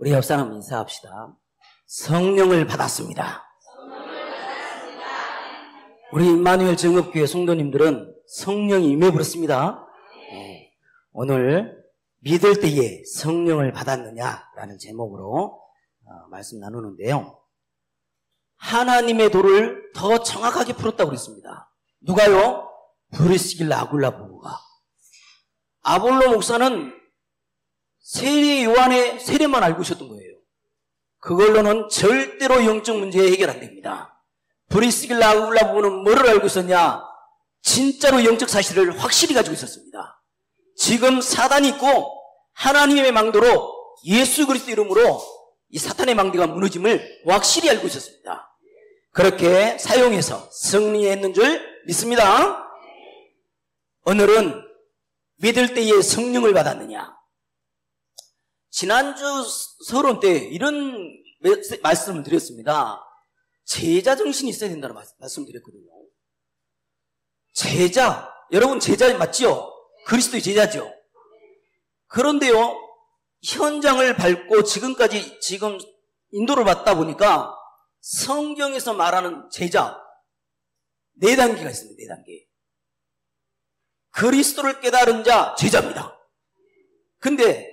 우리 옆 사람 인사합시다. 성령을 받았습니다. 우리 임마누엘 정읍교회 성도님들은 성령이 임해버렸습니다. 오늘 믿을 때에 성령을 받았느냐라는 제목으로 말씀 나누는데요. 하나님의 도를 더 정확하게 풀었다고 그랬습니다. 누가요? 브리스길라 아굴라 부부가. 아볼로 목사는 세례 요한의 세례만 알고 있었던 거예요. 그걸로는 절대로 영적 문제 해결 안 됩니다. 브리스길라 아굴라 부부는 뭐를 알고 있었냐? 진짜로 영적 사실을 확실히 가지고 있었습니다. 지금 사단이 있고 하나님의 망대로 예수 그리스도 이름으로 이 사탄의 망대가 무너짐을 확실히 알고 있었습니다. 그렇게 사용해서 승리했는 줄 믿습니다. 오늘은 믿을 때에 성령을 받았느냐. 지난주 서론 때 이런 말씀을 드렸습니다. 제자 정신이 있어야 된다는 말씀드렸거든요. 제자, 여러분 제자 맞지요? 그리스도의 제자죠. 그런데요, 현장을 밟고 지금 인도를 받다 보니까 성경에서 말하는 제자 4단계가 있습니다. 4단계. 그리스도를 깨달은 자 제자입니다. 근데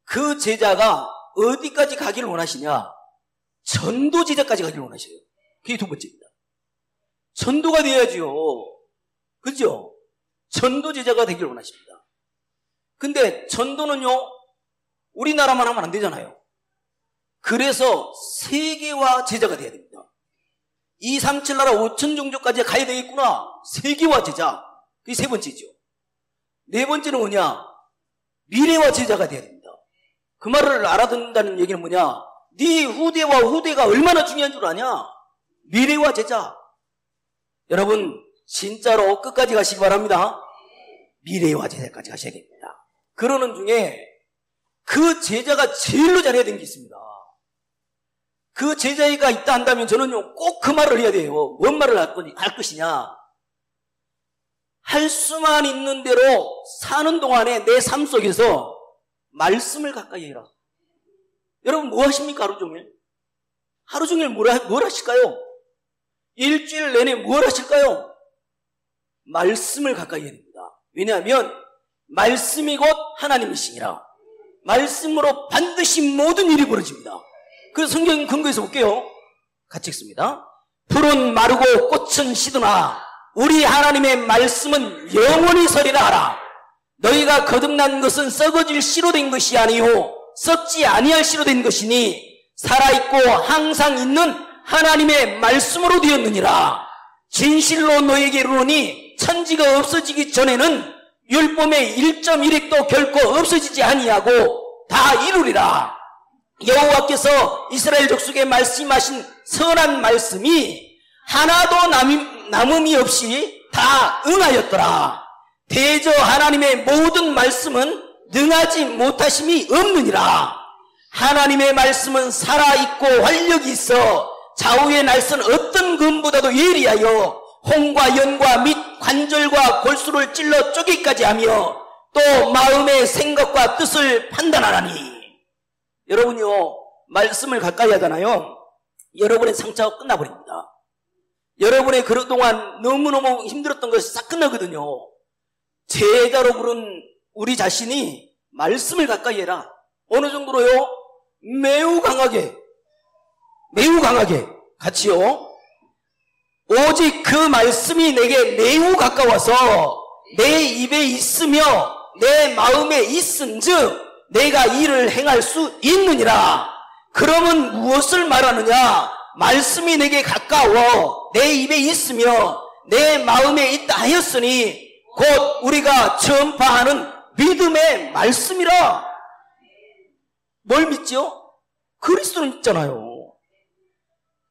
그 제자가 어디까지 가기를 원하시냐? 전도 제자까지 가기를 원하셔요. 그게 2번째입니다. 전도가 돼야지요. 그죠? 전도 제자가 되기를 원하십니다. 근데 전도는요, 우리나라만 하면 안 되잖아요. 그래서 세계화 제자가 돼야 됩니다. 2, 3, 7 나라 5천 종족까지 가야 되겠구나. 세계화 제자. 그게 3번째죠. 4번째는 뭐냐? 미래화 제자가 돼야 됩니다. 그 말을 알아듣는다는 얘기는 뭐냐? 네 후대와 후대가 얼마나 중요한 줄 아냐? 미래화 제자. 여러분 진짜로 끝까지 가시기 바랍니다. 미래화 제자까지 가셔야 됩니다. 그러는 중에 그 제자가 제일로 잘해야 되는 게 있습니다. 그 제자가 있다 한다면 저는요 꼭 그 말을 해야 돼요. 뭔 말을 할 것이냐? 할 수만 있는 대로 사는 동안에 내 삶 속에서 말씀을 가까이 해라. 여러분 뭐 하십니까? 하루 종일? 하루 종일 뭘 하실까요? 일주일 내내 뭘 하실까요? 말씀을 가까이 해야 됩니다. 왜냐하면 말씀이 곧 하나님이시니라. 말씀으로 반드시 모든 일이 벌어집니다. 그래서 성경 근거에서 볼게요. 같이 읽습니다. 풀은 마르고 꽃은 시드나 우리 하나님의 말씀은 영원히 서리라 하라. 너희가 거듭난 것은 썩어질 씨로 된 것이 아니요 썩지 아니할 씨로 된 것이니 살아있고 항상 있는 하나님의 말씀으로 되었느니라. 진실로 너에게 이르노니 천지가 없어지기 전에는 율법의 1.1획도 결코 없어지지 아니하고 다 이루리라. 여호와께서 이스라엘 족속에 말씀하신 선한 말씀이 하나도 남음이 없이 다 응하였더라. 대저 하나님의 모든 말씀은 능하지 못하심이 없느니라. 하나님의 말씀은 살아있고 활력이 있어 좌우의 날선 어떤 검보다도 예리하여 홍과 연과 및 관절과 골수를 찔러 쪼개기까지 하며 또 마음의 생각과 뜻을 판단하라니. 여러분요 말씀을 가까이 하잖아요. 여러분의 상처가 끝나버립니다. 여러분의 그동안 너무너무 힘들었던 것이 싹 끝나거든요. 제자로 부른 우리 자신이 말씀을 가까이 해라. 어느 정도로요? 매우 강하게 같이요. 오직 그 말씀이 내게 매우 가까워서 내 입에 있으며 내 마음에 있은즉 내가 이를 행할 수 있느니라. 그러면 무엇을 말하느냐? 말씀이 내게 가까워 내 입에 있으며 내 마음에 있다 하였으니 곧 우리가 전파하는 믿음의 말씀이라. 뭘 믿죠? 그리스도를 믿잖아요.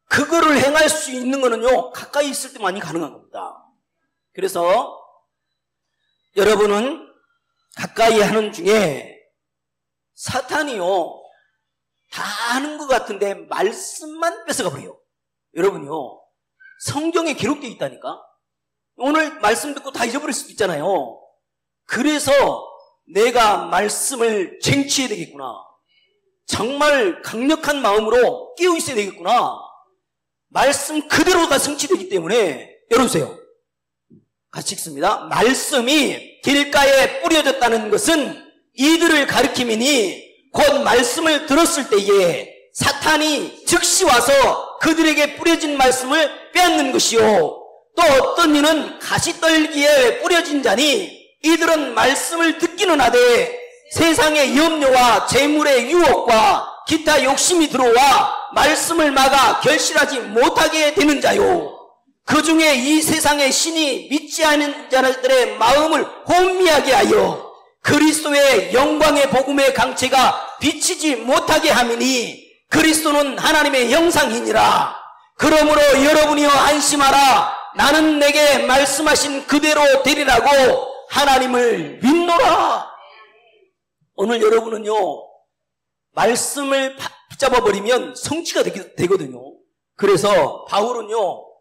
그거를 행할 수 있는 거는요 가까이 있을 때만이 가능한 겁니다. 그래서 여러분은 가까이 하는 중에 사탄이요 다 하는 것 같은데 말씀만 뺏어가 버려요. 여러분요 성경에 기록되어 있다니까. 오늘 말씀 듣고 다 잊어버릴 수도 있잖아요. 그래서 내가 말씀을 쟁취해야 되겠구나. 정말 강력한 마음으로 깨어 있어야 되겠구나. 말씀 그대로가 성취되기 때문에 열어주세요. 같이 읽습니다. 말씀이 길가에 뿌려졌다는 것은 이들을 가리킴이니 곧 말씀을 들었을 때에 사탄이 즉시 와서 그들에게 뿌려진 말씀을 빼앗는 것이요. 또 어떤 이는 가시떨기에 뿌려진 자니 이들은 말씀을 듣기는 하되 세상의 염려와 재물의 유혹과 기타 욕심이 들어와 말씀을 막아 결실하지 못하게 되는 자요. 그 중에 이 세상의 신이 믿지 않는 자들의 마음을 혼미하게 하여 그리스도의 영광의 복음의 강체가 비치지 못하게 함이니 그리스도는 하나님의 형상이니라. 그러므로 여러분이여 안심하라. 나는 내게 말씀하신 그대로 되리라고 하나님을 믿노라. 오늘 여러분은요, 말씀을 붙잡아 버리면 성취가 되거든요. 그래서 바울은요,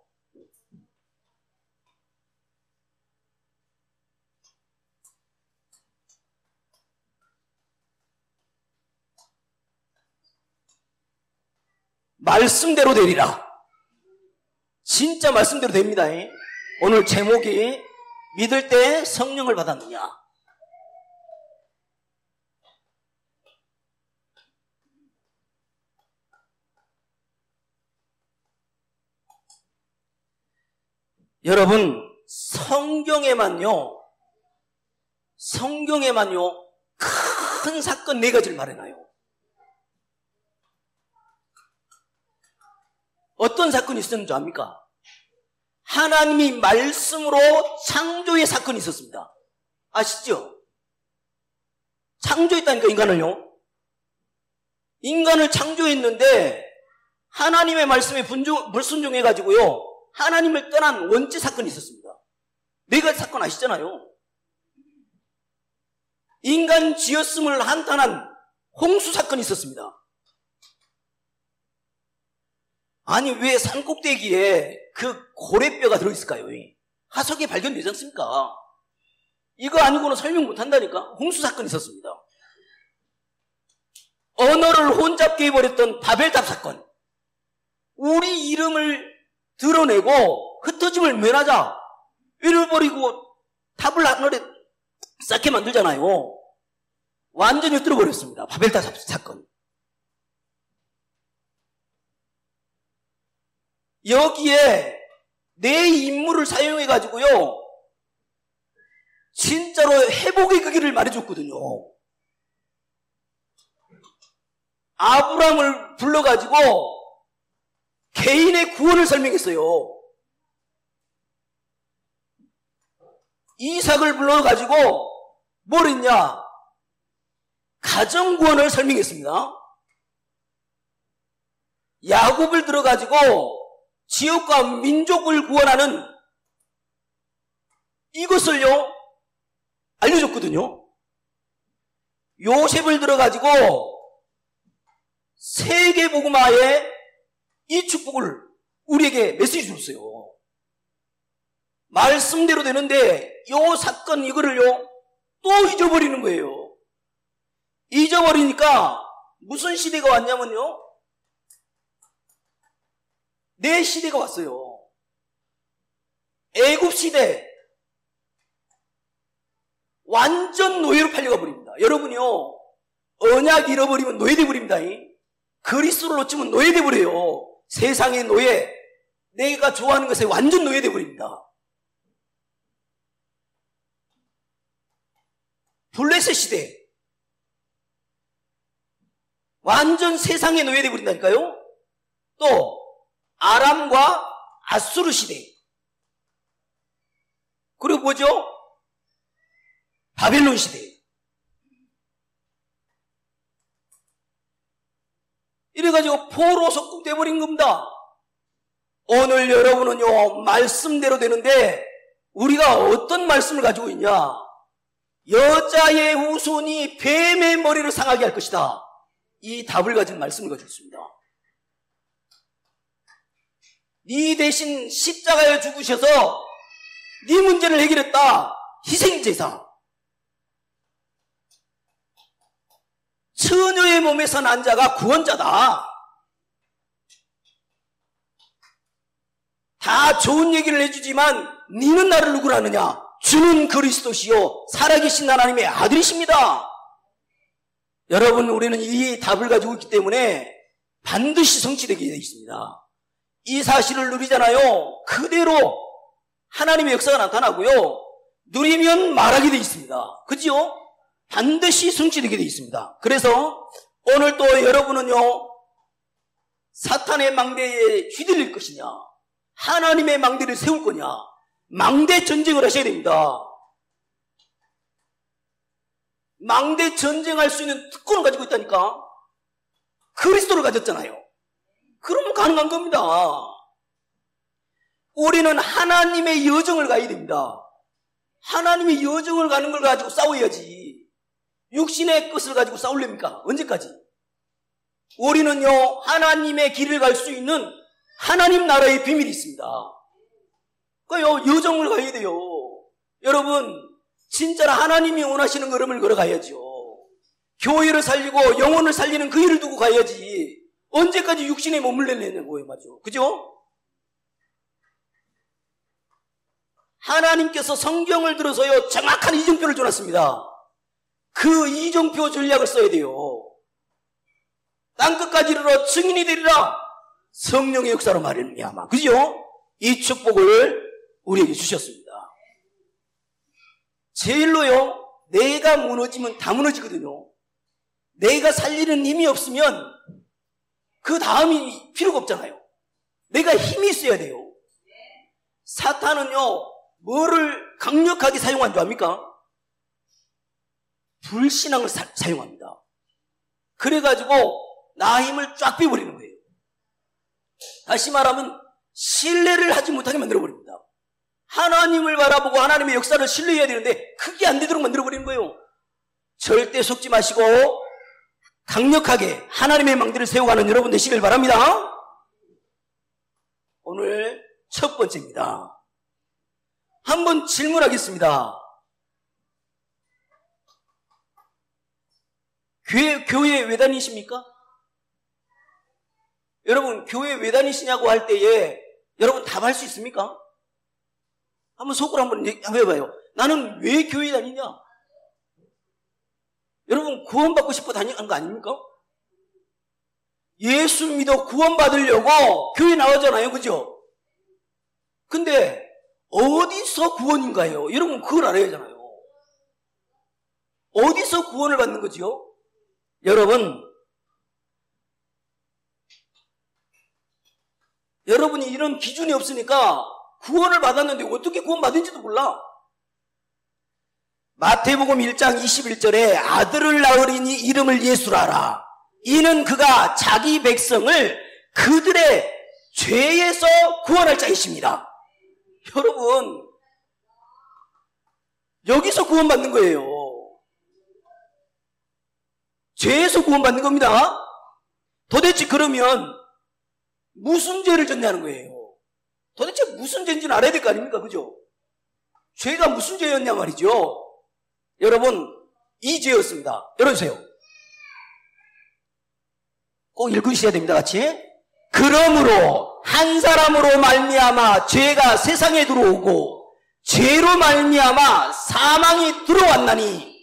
말씀대로 되리라. 진짜 말씀대로 됩니다. 오늘 제목이 믿을 때 성령을 받았느냐. 여러분, 성경에만요 큰 사건 4가지를 말해놔요. 어떤 사건이 있었는지 압니까? 하나님이 말씀으로 창조의 사건이 있었습니다. 아시죠? 창조했다니까, 인간을요. 인간을 창조했는데 하나님의 말씀에 불순종해가지고요, 하나님을 떠난 원죄 사건이 있었습니다. 4가지 사건 아시잖아요. 인간 지었음을 한탄한 홍수 사건이 있었습니다. 아니, 왜 산꼭대기에 그 고래뼈가 들어있을까요? 화석에 발견되지 않습니까? 이거 아니고는 설명 못한다니까. 홍수 사건이 있었습니다. 언어를 혼잡게 해버렸던 바벨탑 사건. 우리 이름을 드러내고 흩어짐을 면하자. 잃어버리고 탑을 하늘에 쌓게 만들잖아요. 완전히 흩어버렸습니다. 바벨탑 사건. 여기에 내 인물을 사용해가지고요, 진짜로 회복의 그 길을 말해줬거든요. 아브람을 불러가지고 개인의 구원을 설명했어요. 이삭을 불러가지고 뭘 했냐? 가정 구원을 설명했습니다. 야곱을 들어가지고 지역과 민족을 구원하는 이것을요 알려줬거든요. 요셉을 들어가지고 세계복음화의 이 축복을 우리에게 메시지 줬어요. 말씀대로 되는데 요 사건 이거를요 또 잊어버리는 거예요. 잊어버리니까 무슨 시대가 왔냐면요, 내 시대가 왔어요. 애굽 시대. 완전 노예로 팔려가 버립니다. 여러분이요, 언약 잃어버리면 노예돼 버립니다. 그리스도를 놓치면 노예돼 버려요. 세상의 노예, 내가 좋아하는 것에 완전 노예돼 버립니다. 블레셋 시대, 완전 세상의 노예돼 버린다니까요. 또 아람과 아수르 시대, 그리고 뭐죠? 바벨론 시대. 이래가지고 포로 속국돼버린 겁니다. 오늘 여러분은요 말씀대로 되는데 우리가 어떤 말씀을 가지고 있냐? 여자의 후손이 뱀의 머리를 상하게 할 것이다. 이 답을 가진 말씀을 가지고 있습니다. 네 대신 십자가에 죽으셔서 네 문제를 해결했다. 희생제사. 처녀의 몸에서 난 자가 구원자다. 다 좋은 얘기를 해주지만 니는 나를 누구라 하느냐? 주는 그리스도시요 살아계신 하나님의 아들이십니다. 여러분, 우리는 이 답을 가지고 있기 때문에 반드시 성취되게 되어 있습니다. 이 사실을 누리잖아요. 그대로 하나님의 역사가 나타나고요. 누리면 말하게 되어 있습니다. 그지요? 반드시 성취되게 되어 있습니다. 그래서 오늘 또 여러분은요, 사탄의 망대에 휘둘릴 것이냐, 하나님의 망대를 세울 거냐, 망대 전쟁을 하셔야 됩니다. 망대 전쟁할 수 있는 특권을 가지고 있다니까. 그리스도를 가졌잖아요. 그러면 가능한 겁니다. 우리는 하나님의 여정을 가야 됩니다. 하나님의 여정을 가는 걸 가지고 싸워야지. 육신의 것을 가지고 싸우렵니까? 언제까지? 우리는요, 하나님의 길을 갈 수 있는 하나님 나라의 비밀이 있습니다. 그러니까요, 여정을 가야 돼요. 여러분, 진짜로 하나님이 원하시는 걸음을 걸어가야죠. 교회를 살리고 영혼을 살리는 그 일을 두고 가야지. 언제까지 육신에 몸을 내려는 거예요, 맞죠? 그죠? 하나님께서 성경을 들어서요, 정확한 이정표를 줘놨습니다. 그 이정표 전략을 써야 돼요. 땅끝까지 이르러 증인이 되리라. 성령의 역사로 말미암아. 그죠? 이 축복을 우리에게 주셨습니다. 제일로요, 내가 무너지면 다 무너지거든요. 내가 살리는 힘이 없으면 그 다음이 필요가 없잖아요. 내가 힘이 있어야 돼요. 사탄은요, 뭐를 강력하게 사용한 줄 압니까? 불신앙을 사용합니다. 그래가지고 나 힘을 쫙 빼버리는 거예요. 다시 말하면 신뢰를 하지 못하게 만들어버립니다. 하나님을 바라보고 하나님의 역사를 신뢰해야 되는데 그게 안 되도록 만들어버리는 거예요. 절대 속지 마시고 강력하게 하나님의 망대를 세워가는 여러분 되시길 바랍니다. 오늘 첫 번째입니다. 한번 질문하겠습니다. 교회 왜 다니십니까? 여러분, 교회 왜 다니시냐고 할 때에 여러분 답할 수 있습니까? 한번 속으로 한번 해봐요. 나는 왜 교회 다니냐? 여러분, 구원받고 싶어 다니는 거 아닙니까? 예수 믿어 구원받으려고 교회 나오잖아요. 그죠? 근데 어디서 구원인가요? 여러분, 그걸 알아야 하잖아요. 어디서 구원을 받는 거지요? 여러분이 이런 기준이 없으니까 구원을 받았는데 어떻게 구원받은지도 몰라. 마태복음 1장 21절에 아들을 낳으리니 이름을 예수라 하라. 이는 그가 자기 백성을 그들의 죄에서 구원할 자이십니다. 여러분, 여기서 구원받는 거예요. 죄에서 구원받는 겁니다. 도대체 그러면 무슨 죄를 졌냐는 거예요. 도대체 무슨 죄인지는 알아야 될 거 아닙니까? 그죠? 죄가 무슨 죄였냐 말이죠. 여러분, 이 죄였습니다. 열어주세요. 꼭 읽으셔야 됩니다. 같이. 그러므로 한 사람으로 말미암아 죄가 세상에 들어오고 죄로 말미암아 사망이 들어왔나니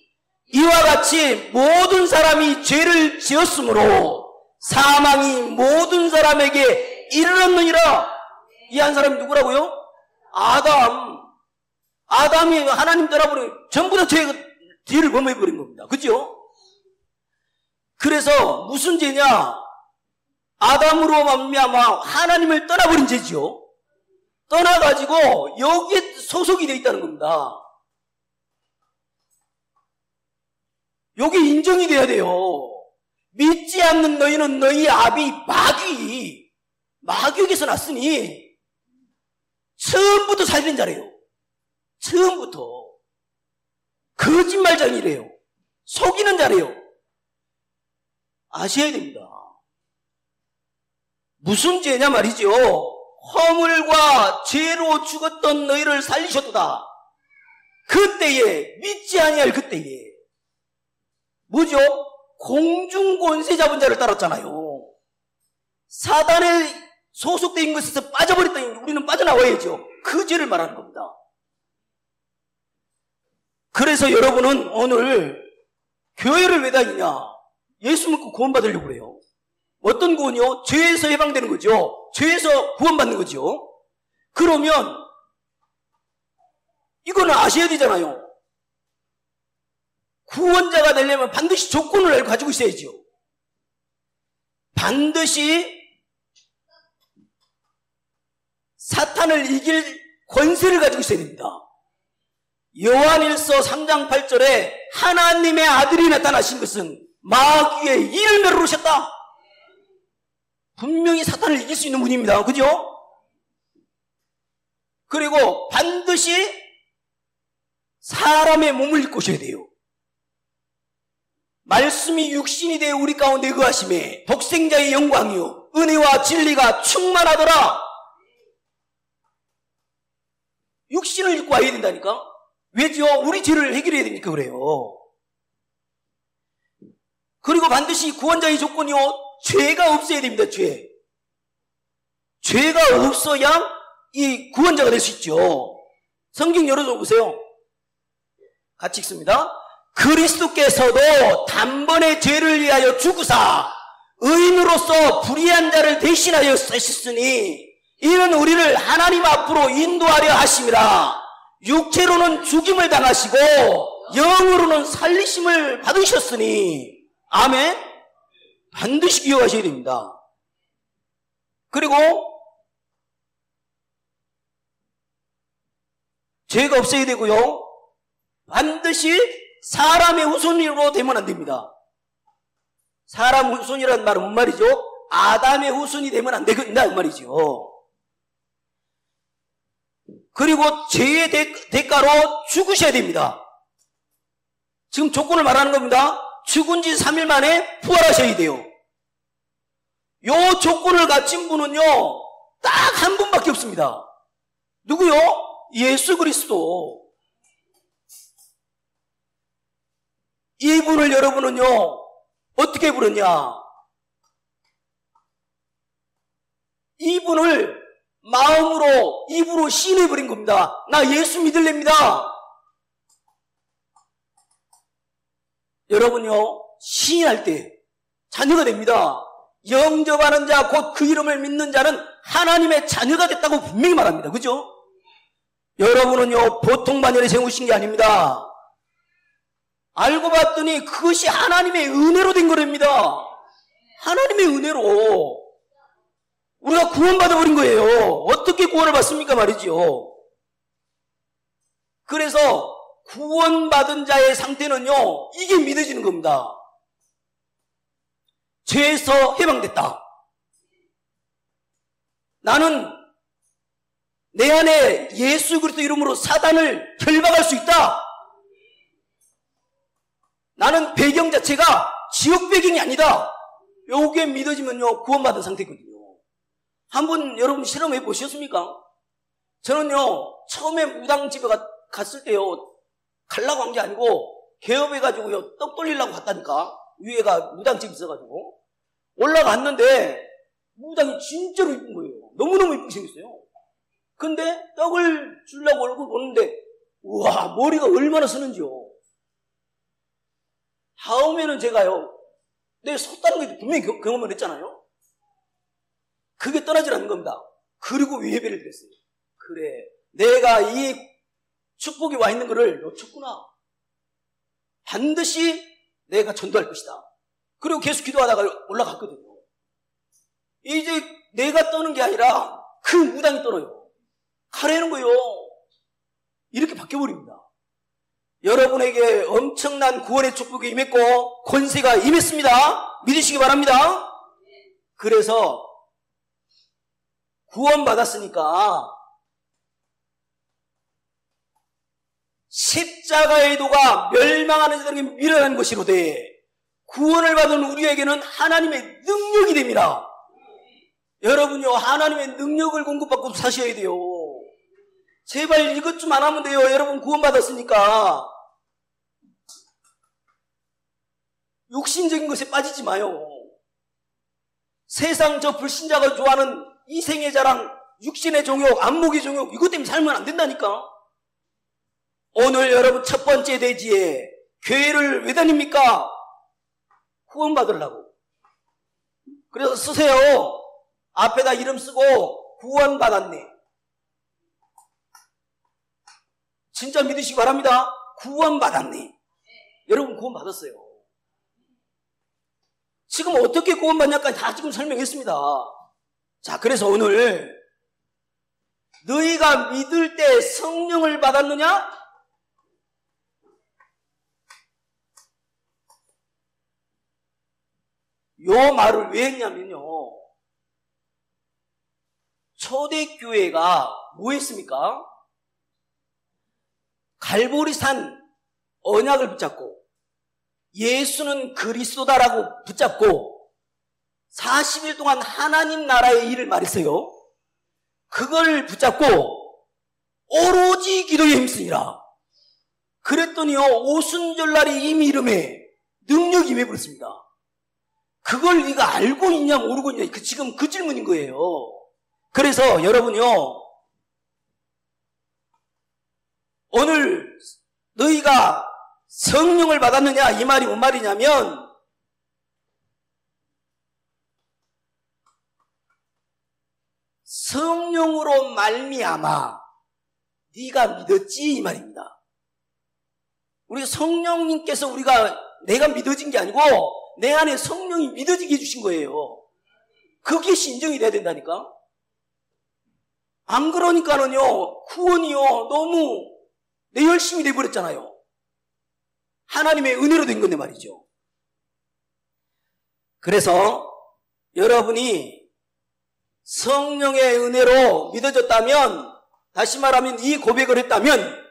이와 같이 모든 사람이 죄를 지었으므로 사망이 모든 사람에게 이르렀느니라. 이 한 사람이 누구라고요? 아담이 하나님 떠나버리고 전부 다 죄를 범해버린 겁니다. 그죠? 그래서 무슨 죄냐? 아담으로 말미암아 하나님을 떠나버린 죄지요. 떠나가지고 여기에 소속이 되어 있다는 겁니다. 여기 인정이 돼야 돼요. 믿지 않는 너희는 너희 아비 마귀에게서 났으니 처음부터 살인 자래요. 처음부터 거짓말장이래요. 속이는 자래요. 아셔야 됩니다. 무슨 죄냐 말이죠. 허물과 죄로 죽었던 너희를 살리셨도다. 그때에, 믿지 아니할 그때에 뭐죠? 공중 권세 잡은 자를 따랐잖아요. 사단의 소속되어 있는 것에서 빠져버렸더니 우리는 빠져나와야죠. 그 죄를 말하는 겁니다. 그래서 여러분은 오늘 교회를 왜 다니냐? 예수 믿고 구원받으려고 그래요. 어떤 구원이요? 죄에서 해방되는 거죠. 죄에서 구원받는 거죠. 그러면 이거는 아셔야 되잖아요. 구원자가 되려면 반드시 조건을 가지고 있어야죠. 반드시 사탄을 이길 권세를 가지고 있어야 됩니다. 요한일서 3장 8절에 하나님의 아들이 나타나신 것은 마귀의 이를 멸하셨다. 분명히 사탄을 이길 수 있는 분입니다. 그죠? 그리고 반드시 사람의 몸을 입고 오셔야 돼요. 말씀이 육신이 되어 우리 가운데 거하심에 독생자의 영광이요 은혜와 진리가 충만하더라. 육신을 입고 와야 된다니까? 왜죠? 우리 죄를 해결해야 되니까 그래요. 그리고 반드시 구원자의 조건이요 죄가 없어야 됩니다. 죄가 없어야 이 구원자가 될 수 있죠. 성경 열어줘 보세요. 같이 읽습니다. 그리스도께서도 단번에 죄를 위하여 죽으사 의인으로서 불의한 자를 대신하여 쓰셨으니 이는 우리를 하나님 앞으로 인도하려 하심이라. 육체로는 죽임을 당하시고 영으로는 살리심을 받으셨으니. 아멘. 반드시 기억하셔야 됩니다. 그리고 죄가 없어야 되고요. 반드시 사람의 후손으로 되면 안 됩니다. 사람 후손이라는 말은 뭔 말이죠? 아담의 후손이 되면 안 된다 그 말이죠. 그리고 죄의 대가로 죽으셔야 됩니다. 지금 조건을 말하는 겁니다. 죽은 지 3일 만에 부활하셔야 돼요. 요 조건을 갖춘 분은요 딱 한 분밖에 없습니다. 누구요? 예수 그리스도. 이분을 여러분은요 어떻게 부르냐? 이분을 마음으로 입으로 시인해버린 겁니다. 나 예수 믿을랍니다. 여러분요 시인할 때 자녀가 됩니다. 영접하는 자 곧 그 이름을 믿는 자는 하나님의 자녀가 됐다고 분명히 말합니다. 그죠? 여러분은요 보통 반열에 세우신 게 아닙니다. 알고 봤더니 그것이 하나님의 은혜로 된 거랍니다. 하나님의 은혜로 우리가 구원받아버린 거예요. 어떻게 구원을 받습니까 말이죠. 그래서 구원받은 자의 상태는요 이게 믿어지는 겁니다. 죄에서 해방됐다. 나는 내 안에 예수 그리스도 이름으로 사단을 결박할 수 있다. 나는 배경 자체가 지옥 배경이 아니다. 요게 믿어지면요 구원받은 상태거든요. 한번 여러분 실험해 보셨습니까? 저는요 처음에 무당집에 갔을 때요 가려고 한 게 아니고 개업해가지고요 떡 돌리려고 갔다니까. 위에가 무당집이 있어가지고 올라갔는데 무당이 진짜로 이쁜 거예요. 너무너무 이쁘게 생겼어요. 근데 떡을 주려고 얼굴 보는데 우와 머리가 얼마나 쓰는지요. 다음에는 제가요 내가 섰다는 게 분명히 경험을 했잖아요. 그게 떠나질 않는 겁니다. 그리고 예배를 드렸어요. 그래 내가 이 축복이 와 있는 것을 놓쳤구나. 반드시 내가 전도할 것이다. 그리고 계속 기도하다가 올라갔거든요. 이제 내가 떠는 게 아니라 그 무당이 떨어요. 가라는 거예요. 이렇게 바뀌어버립니다. 여러분에게 엄청난 구원의 축복이 임했고 권세가 임했습니다. 믿으시기 바랍니다. 그래서 구원받았으니까 십자가의 도가 멸망하는 자들에게 미련한 것이로되 구원을 받은 우리에게는 하나님의 능력이 됩니다. 여러분요 하나님의 능력을 공급받고 사셔야 돼요. 제발 이것 좀 안 하면 돼요. 여러분 구원받았으니까. 육신적인 것에 빠지지 마요. 세상 저 불신자가 좋아하는 이생의 자랑, 육신의 종욕, 안목의 종욕, 이것 때문에 살면 안 된다니까. 오늘 여러분 첫 번째 대지에 교회를 왜 다닙니까? 후원 받으려고. 그래서 쓰세요. 앞에다 이름 쓰고 후원 받았네. 진짜 믿으시기 바랍니다. 구원 받았네. 여러분 구원 받았어요. 지금 어떻게 구원 받냐까지 다 지금 설명했습니다. 자, 그래서 오늘 너희가 믿을 때 성령을 받았느냐? 요 말을 왜 했냐면요, 초대교회가 뭐 했습니까? 갈보리산 언약을 붙잡고 예수는 그리스도다라고 붙잡고 40일 동안 하나님 나라의 일을 말했어요. 그걸 붙잡고 오로지 기도에 힘쓰니라. 그랬더니요, 오순절날이 이미 이름에 능력이 임해버렸습니다. 그걸 네가 알고 있냐 모르고 있냐, 지금 그 질문인 거예요. 그래서 여러분요, 오늘 너희가 성령을 받았느냐, 이 말이 뭔 말이냐면, 성령으로 말미암아 네가 믿었지, 이 말입니다. 우리 성령님께서 내가 믿어진 게 아니고 내 안에 성령이 믿어지게 해주신 거예요. 그게 인정이 돼야 된다니까. 안 그러니까는요, 구원이요, 너무 내 열심이 돼버렸잖아요. 하나님의 은혜로 된 건데 말이죠. 그래서 여러분이 성령의 은혜로 믿어졌다면, 다시 말하면 이 고백을 했다면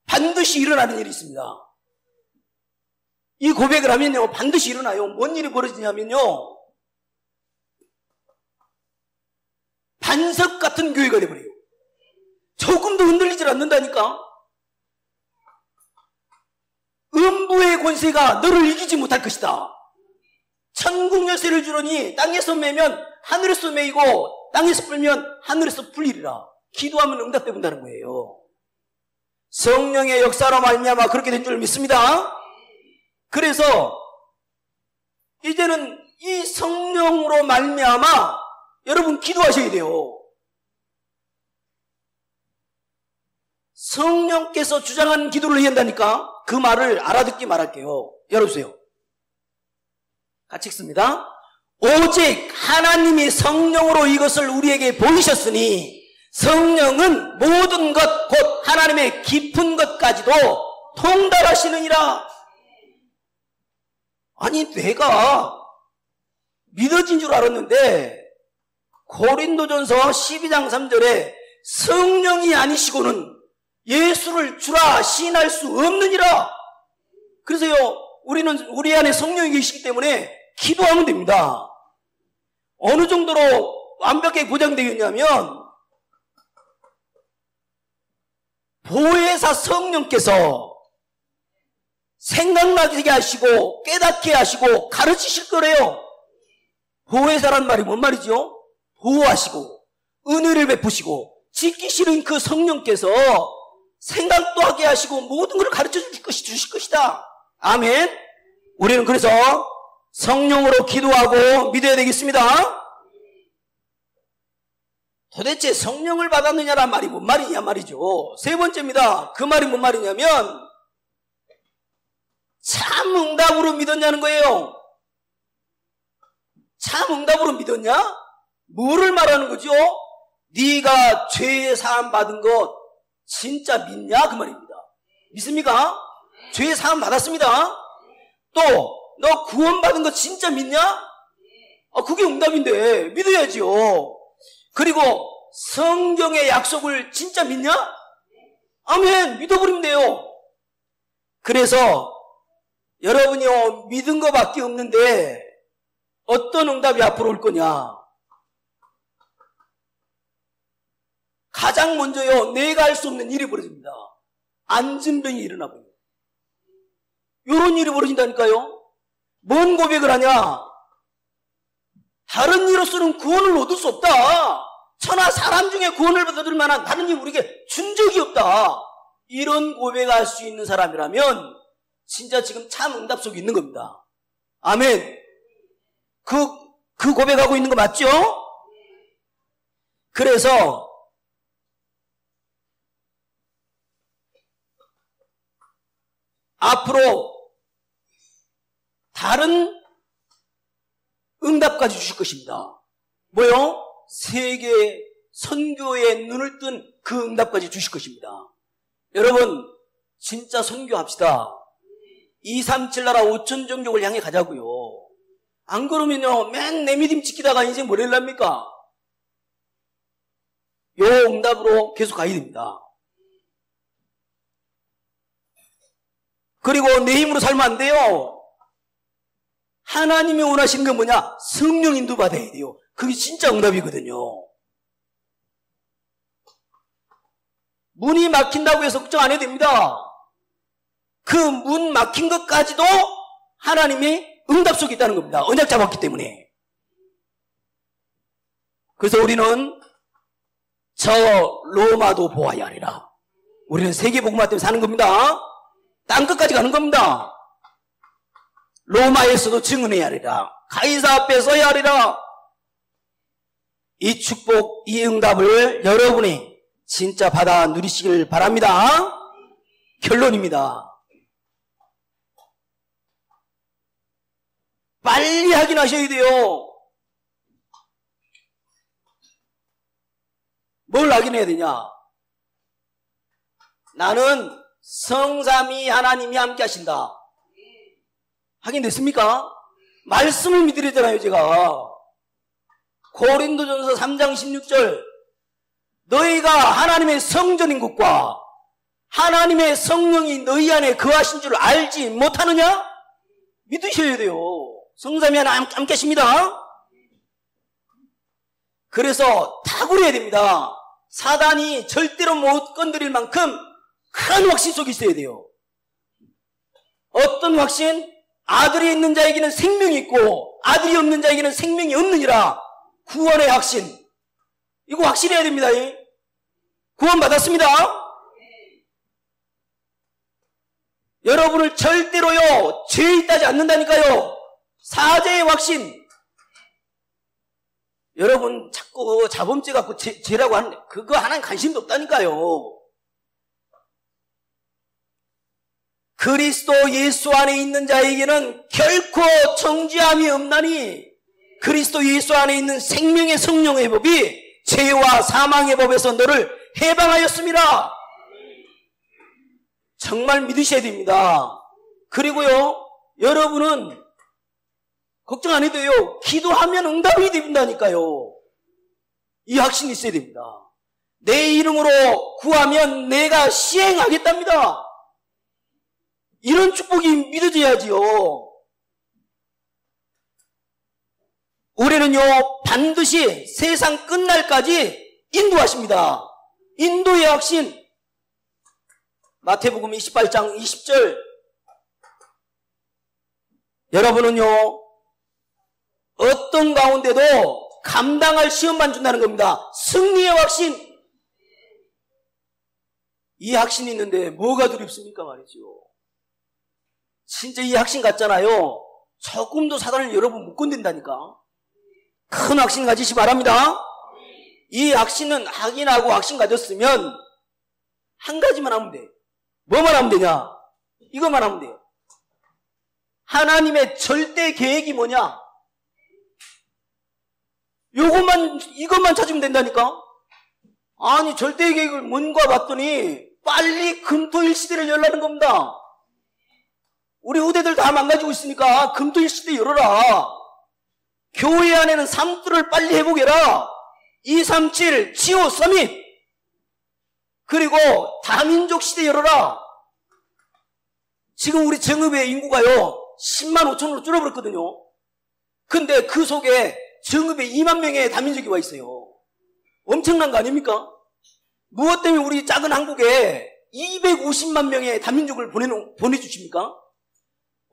반드시 일어나는 일이 있습니다. 이 고백을 하면요, 반드시 일어나요. 뭔 일이 벌어지냐면요, 반석 같은 교회가 돼버려요. 조금도 흔들리질 않는다니까. 음부의 권세가 너를 이기지 못할 것이다. 천국 열쇠를 주러니 땅에서 매면 하늘에서 매이고 땅에서 풀면 하늘에서 풀리리라. 기도하면 응답된다는 거예요. 성령의 역사로 말미암아 그렇게 된 줄 믿습니다. 그래서 이제는 이 성령으로 말미암아 여러분 기도하셔야 돼요. 성령께서 주장하는 기도를 해야 한다니까. 그 말을 알아듣기 말할게요. 열어주세요. 같이 읽습니다. 오직 하나님이 성령으로 이것을 우리에게 보이셨으니 성령은 모든 것 곧 하나님의 깊은 것까지도 통달하시느니라. 아니, 내가 믿어진 줄 알았는데 고린도전서 12장 3절에 성령이 아니시고는 예수를 주라 시인할 수 없느니라. 그래서요, 우리는 우리 안에 성령이 계시기 때문에 기도하면 됩니다. 어느 정도로 완벽하게 보장되어 있냐면, 보혜사 성령께서 생각나게 하시고 깨닫게 하시고 가르치실 거래요. 보혜사란 말이 뭔 말이죠? 보호하시고 은혜를 베푸시고 지키시는 그 성령께서 생각도 하게 하시고 모든 걸 가르쳐 주실 것이다. 아멘. 우리는 그래서 성령으로 기도하고 믿어야 되겠습니다. 도대체 성령을 받았느냐란 말이 뭔 말이냐 말이죠. 세 번째입니다. 그 말이 뭔 말이냐면 참 응답으로 믿었냐는 거예요. 참 응답으로 믿었냐? 뭐를 말하는 거죠? 네가 죄 사함 받은 것 진짜 믿냐? 그 말입니다. 믿습니까? 죄 사함 받았습니다. 또 너 구원 받은 거 진짜 믿냐? 그게 응답인데 믿어야지요. 그리고 성경의 약속을 진짜 믿냐? 아멘. 믿어버리면 돼요. 그래서 여러분이요, 믿은 거밖에 없는데 어떤 응답이 앞으로 올 거냐? 가장 먼저요, 내가 할 수 없는 일이 벌어집니다. 안진병이 일어나고요. 이런 일이 벌어진다니까요. 뭔 고백을 하냐? 다른 이로서는 구원을 얻을 수 없다. 천하 사람 중에 구원을 얻을 만한 다른 일 우리에게 준 적이 없다. 이런 고백할 수 있는 사람이라면 진짜 지금 참 응답 속에 있는 겁니다. 아멘. 그 고백하고 있는 거 맞죠? 그래서 앞으로 다른 응답까지 주실 것입니다. 뭐요? 세계 선교에 눈을 뜬 그 응답까지 주실 것입니다. 여러분 진짜 선교합시다. 237 나라 5천 종족을 향해 가자고요. 안 그러면요 맨 내 믿음 지키다가 인생 뭐 될랍니까? 요 응답으로 계속 가야 됩니다. 그리고 내 힘으로 살면 안 돼요. 하나님이 원하시는 게 뭐냐? 성령 인도 받아야 돼요. 그게 진짜 응답이거든요. 문이 막힌다고 해서 걱정 안 해도 됩니다. 그 문 막힌 것까지도 하나님이 응답 속에 있다는 겁니다. 언약 잡았기 때문에. 그래서 우리는 저 로마도 보아야 하리라. 우리는 세계복음화 때문에 사는 겁니다. 땅끝까지 가는 겁니다. 로마에서도 증언해야 하리라. 가이사 앞에 서야 하리라. 이 축복, 이 응답을 여러분이 진짜 받아 누리시길 바랍니다. 결론입니다. 빨리 확인하셔야 돼요. 뭘 확인해야 되냐? 나는 성삼위 하나님이 함께 하신다. 확인됐습니까? 말씀을 믿으려잖아요, 제가. 고린도전서 3장 16절. 너희가 하나님의 성전인 것과 하나님의 성령이 너희 안에 거하신 줄 알지 못하느냐? 믿으셔야 돼요. 성삼위 하나님 함께 하십니다. 그래서 탁월해야 됩니다. 사단이 절대로 못 건드릴 만큼 큰 확신 속에 있어야 돼요. 어떤 확신? 아들이 있는 자에게는 생명이 있고 아들이 없는 자에게는 생명이 없느니라. 구원의 확신. 이거 확실해야 됩니다. 구원 받았습니다. 여러분을 절대로요 죄에 따지 않는다니까요. 사죄의 확신. 여러분 자꾸 자범죄 갖고 죄라고 하는데 그거 하나님 관심도 없다니까요. 그리스도 예수 안에 있는 자에게는 결코 정죄함이 없나니 그리스도 예수 안에 있는 생명의 성령의 법이 죄와 사망의 법에서 너를 해방하였습니다. 정말 믿으셔야 됩니다. 그리고요 여러분은 걱정 안 해도 돼요. 기도하면 응답이 된다니까요. 이 확신이 있어야 됩니다. 내 이름으로 구하면 내가 시행하겠답니다. 이런 축복이 믿어져야지요. 올해는요 반드시 세상 끝날까지 인도하십니다. 인도의 확신. 마태복음 28장 20절. 여러분은요 어떤 가운데도 감당할 시험만 준다는 겁니다. 승리의 확신. 이 확신이 있는데 뭐가 두렵습니까 말이죠. 진짜 이 확신 같잖아요. 조금도 사단을 여러분 못 건든다니까. 큰 확신 가지시 바랍니다. 이 확신은 확인하고 확신 가졌으면 한 가지만 하면 돼. 뭐만 하면 되냐? 이것만 하면 돼요. 하나님의 절대 계획이 뭐냐? 이것만 찾으면 된다니까? 아니, 절대 계획을 뭔가 봤더니 빨리 금토일 시대를 열라는 겁니다. 우리 후대들 다 망가지고 있으니까 금토일 시대 열어라. 교회 안에는 삼두를 빨리 해보게라. 237 지오 서밋. 그리고 다민족 시대 열어라. 지금 우리 정읍의 인구가요 10만 5천으로 줄어버렸거든요. 근데 그 속에 정읍에 2만 명의 다민족이 와 있어요. 엄청난 거 아닙니까? 무엇 때문에 우리 작은 한국에 250만 명의 다민족을 보내주십니까?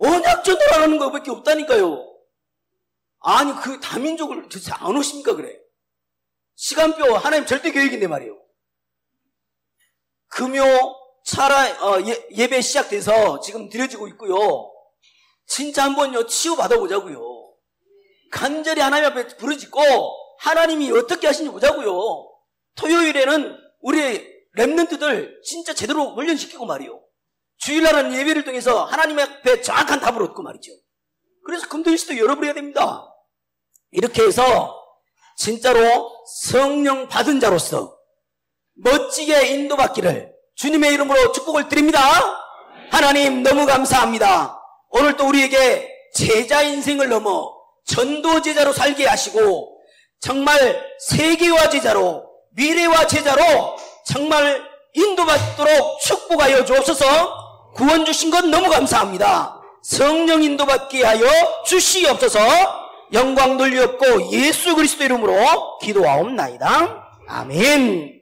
언약 전달하는 것밖에 없다니까요. 아니, 그 다민족을 도대체 안 오십니까, 그래? 시간표, 하나님 절대 계획인데 말이에요. 금요 예배 시작돼서 지금 드려지고 있고요. 진짜 한번요, 치유받아보자고요. 간절히 하나님 앞에 부르짖고, 하나님이 어떻게 하시는지 보자고요. 토요일에는 우리 렘넌트들 진짜 제대로 훈련시키고 말이요. 주일날은 예배를 통해서 하나님 앞에 정확한 답을 얻고 말이죠. 그래서 금토일시도 열어버려야 됩니다. 이렇게 해서 진짜로 성령 받은 자로서 멋지게 인도받기를 주님의 이름으로 축복을 드립니다. 하나님 너무 감사합니다. 오늘 또 우리에게 제자 인생을 넘어 전도 제자로 살게 하시고 정말 세계화 제자로 미래화 제자로 정말 인도받도록 축복하여 주옵소서. 구원 주신 것 너무 감사합니다. 성령 인도받게 하여 주시옵소서. 영광 돌리옵고 예수 그리스도 이름으로 기도하옵나이다. 아멘.